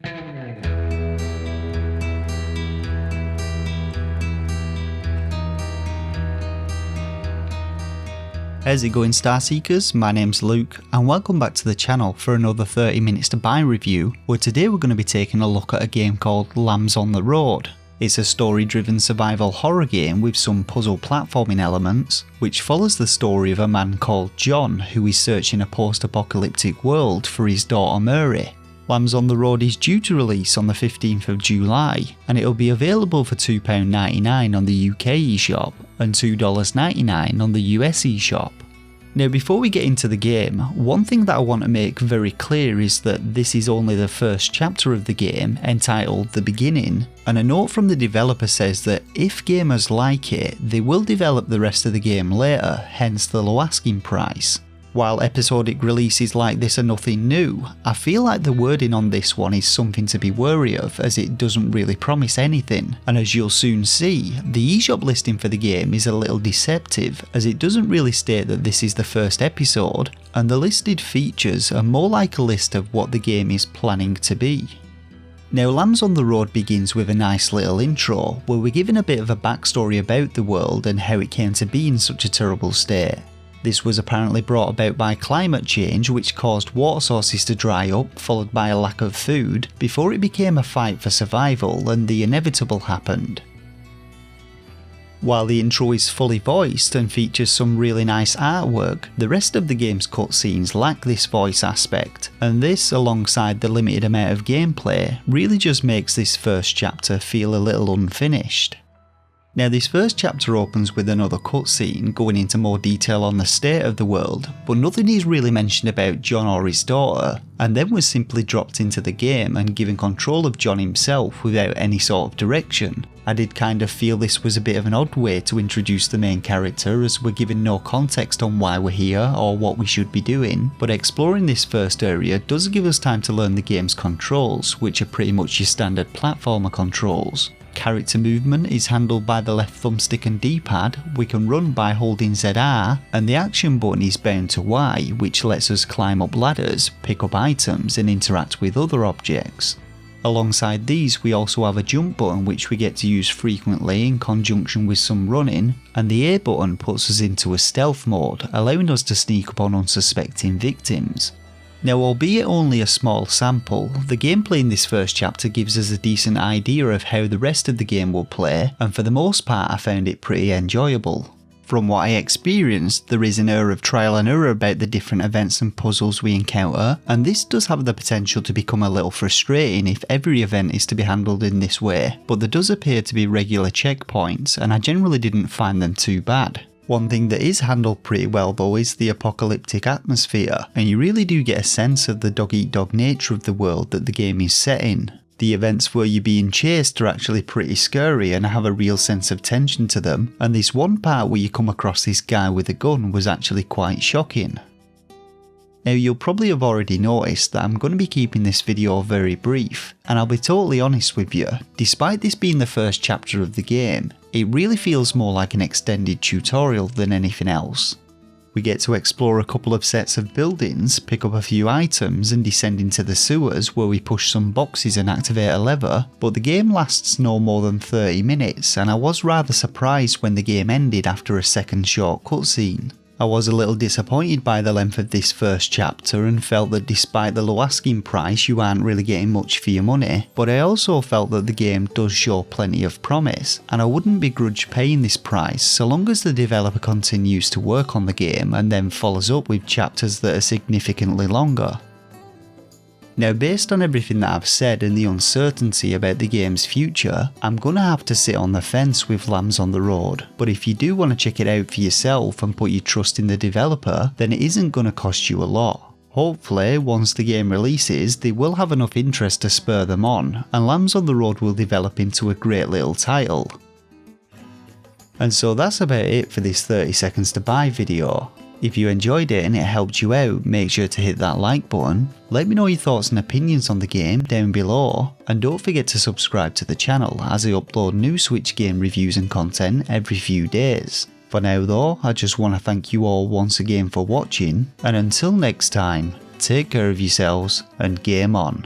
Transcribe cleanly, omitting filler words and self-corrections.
How's it going, Starseekers? My name's Luke and welcome back to the channel for another 30 minutes to buy review, where today we're going to be taking a look at a game called Lambs on the Road. It's a story-driven survival horror game with some puzzle platforming elements, which follows the story of a man called John who is searching a post-apocalyptic world for his daughter Mary. Lambs on the Road is due to release on the 15th of July, and it'll be available for £2.99 on the UK eShop and $2.99 on the US eShop. Now before we get into the game, one thing that I want to make very clear is that this is only the first chapter of the game, entitled The Beginning, and a note from the developer says that if gamers like it, they will develop the rest of the game later, hence the low asking price. While episodic releases like this are nothing new, I feel like the wording on this one is something to be wary of, as it doesn't really promise anything, and as you'll soon see, the eShop listing for the game is a little deceptive, as it doesn't really state that this is the first episode, and the listed features are more like a list of what the game is planning to be. Now Lambs on the Road begins with a nice little intro, where we're given a bit of a backstory about the world and how it came to be in such a terrible state. This was apparently brought about by climate change, which caused water sources to dry up, followed by a lack of food, before it became a fight for survival and the inevitable happened. While the intro is fully voiced and features some really nice artwork, the rest of the game's cutscenes lack this voice aspect, and this, alongside the limited amount of gameplay, really just makes this first chapter feel a little unfinished. Now this first chapter opens with another cutscene going into more detail on the state of the world, but nothing is really mentioned about John or his daughter, and then was simply dropped into the game and given control of John himself without any sort of direction. I did kind of feel this was a bit of an odd way to introduce the main character, as we're given no context on why we're here or what we should be doing, but exploring this first area does give us time to learn the game's controls, which are pretty much your standard platformer controls. Character movement is handled by the left thumbstick and D-pad, we can run by holding ZR, and the action button is bound to Y, which lets us climb up ladders, pick up items and interact with other objects. Alongside these we also have a jump button which we get to use frequently in conjunction with some running, and the A button puts us into a stealth mode, allowing us to sneak up on unsuspecting victims. Now albeit only a small sample, the gameplay in this first chapter gives us a decent idea of how the rest of the game will play, and for the most part I found it pretty enjoyable. From what I experienced, there is an air of trial and error about the different events and puzzles we encounter, and this does have the potential to become a little frustrating if every event is to be handled in this way, but there does appear to be regular checkpoints and I generally didn't find them too bad. One thing that is handled pretty well though is the apocalyptic atmosphere, and you really do get a sense of the dog-eat-dog nature of the world that the game is set in. The events where you're being chased are actually pretty scary and have a real sense of tension to them, and this one part where you come across this guy with a gun was actually quite shocking. Now you'll probably have already noticed that I'm going to be keeping this video very brief, and I'll be totally honest with you, despite this being the first chapter of the game, it really feels more like an extended tutorial than anything else. We get to explore a couple of sets of buildings, pick up a few items and descend into the sewers where we push some boxes and activate a lever, but the game lasts no more than 30 minutes and I was rather surprised when the game ended after a second short cutscene. I was a little disappointed by the length of this first chapter and felt that despite the low asking price you aren't really getting much for your money, but I also felt that the game does show plenty of promise, and I wouldn't begrudge paying this price so long as the developer continues to work on the game and then follows up with chapters that are significantly longer. Now based on everything that I've said and the uncertainty about the game's future, I'm gonna have to sit on the fence with Lambs on the Road, but if you do want to check it out for yourself and put your trust in the developer, then it isn't gonna cost you a lot. Hopefully, once the game releases, they will have enough interest to spur them on, and Lambs on the Road will develop into a great little title. And so that's about it for this 30 seconds to buy video. If you enjoyed it and it helped you out, make sure to hit that like button, let me know your thoughts and opinions on the game down below, and don't forget to subscribe to the channel as I upload new Switch game reviews and content every few days. For now though, I just want to thank you all once again for watching, and until next time, take care of yourselves and game on.